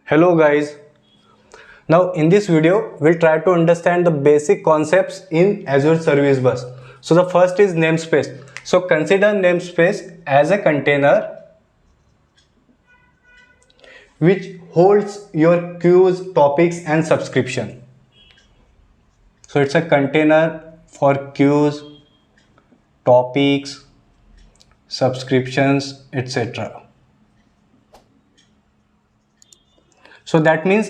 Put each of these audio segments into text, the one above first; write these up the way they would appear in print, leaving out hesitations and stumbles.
Hello guys. Now in this video we'll try to understand the basic concepts in Azure Service Bus. So the first is namespace. So consider namespace as a container which holds your queues, topics and subscription. So it's a container for queues, topics, subscriptions, etc. So that means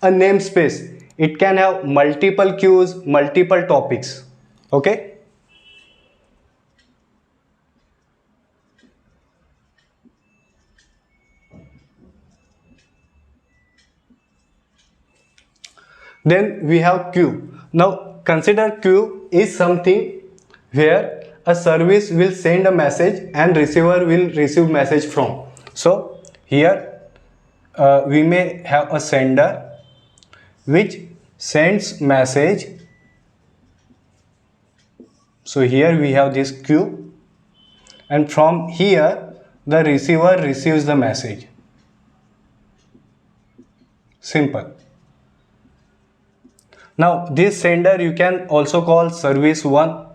a namespace, it can have multiple queues, multiple topics. Okay. Then we have queue. Now consider queue is something where a service will send a message and receiver will receive message from. So here we may have a sender which sends message. So here we have this queue, and from here the receiver receives the message. Simple. Now this sender you can also call service 1,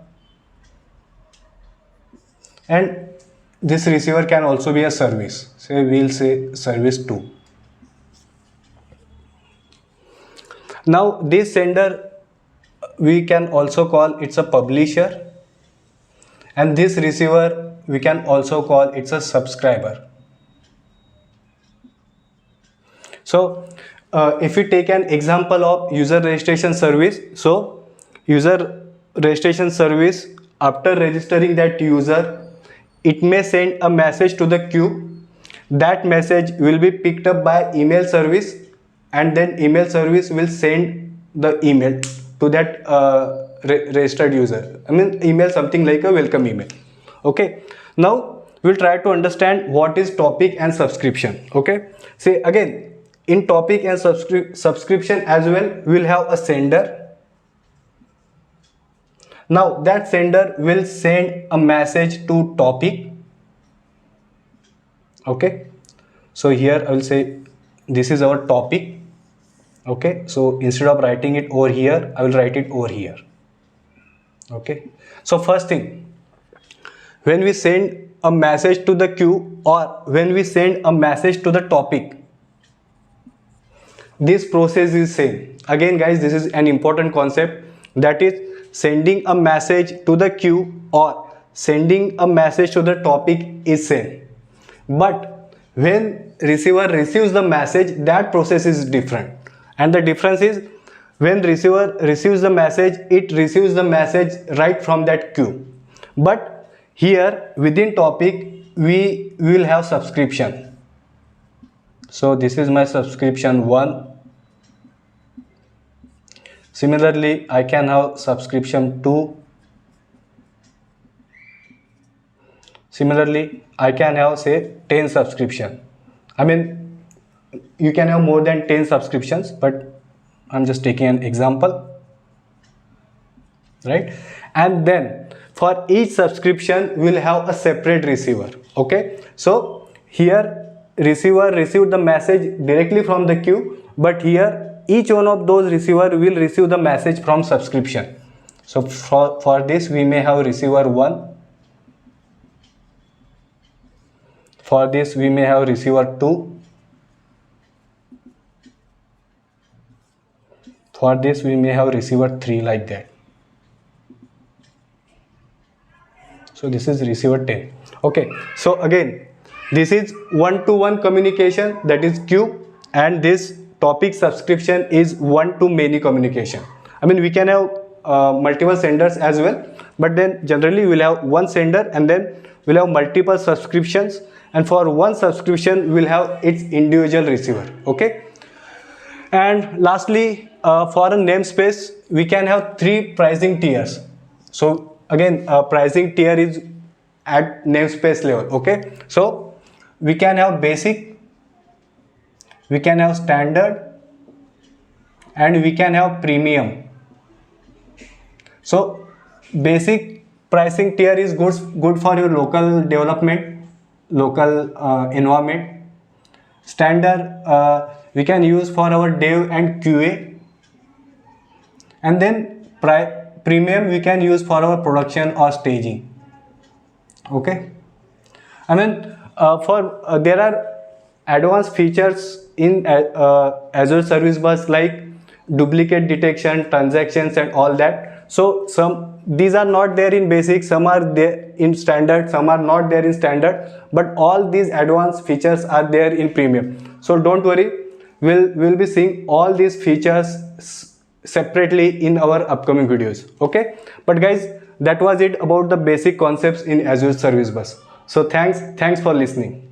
and this receiver can also be a service. Say we'll say service 2. Now this sender we can also call it's a publisher, and this receiver we can also call it's a subscriber. So if we take an example of user registration service, so user registration service, after registering that user, it may send a message to the queue. That message will be picked up by email service, and then email service will send the email to that registered user. I mean email something like a welcome email. Okay. Now we'll try to understand what is topic and subscription. Okay. See again, in topic and subscription as well, we'll have a sender. Now that sender will send a message to topic. Okay. So here I will say this is our topic. Okay. So instead of writing it over here, I will write it over here. Okay. So first thing, when we send a message to the queue or when we send a message to the topic, this process is same. Again guys, this is an important concept, that is sending a message to the queue or sending a message to the topic is same, but when receiver receives the message, that process is different. And the difference is, when receiver receives the message, it receives the message right from that queue, but here within topic we will have subscription. So this is my subscription 1. Similarly, I can have subscription 2. Similarly, I can have say 10 subscription. I mean, you can have more than 10 subscriptions, but I'm just taking an example, right? And then for each subscription, we'll have a separate receiver. Okay. So here receiver received the message directly from the queue, but here each one of those receiver will receive the message from subscription. So for this we may have receiver 1. For this we may have receiver 2. For this we may have receiver 3, like that. So this is receiver 10. Okay. So again, this is one-to-one communication, that is queue, and this topic subscription is one-to-many communication. I mean we can have multiple senders as well, but then generally we'll have one sender and then we'll have multiple subscriptions, and for one subscription we'll have its individual receiver. Okay. And lastly, for a namespace we can have 3 pricing tiers. So again, pricing tier is at namespace level. Okay. So we can have basic, we can have standard, and we can have premium. So basic pricing tier is good for your local development, local environment. Standard we can use for our dev and QA, and then premium we can use for our production or staging. Okay, I mean there are advanced features in Azure Service Bus like duplicate detection, transactions and all that. So these are not there in basic, some are there in standard, some are not there in standard, but all these advanced features are there in premium. So don't worry, we'll be seeing all these features separately in our upcoming videos. Okay, but guys, that was it about the basic concepts in Azure Service Bus. So thanks for listening.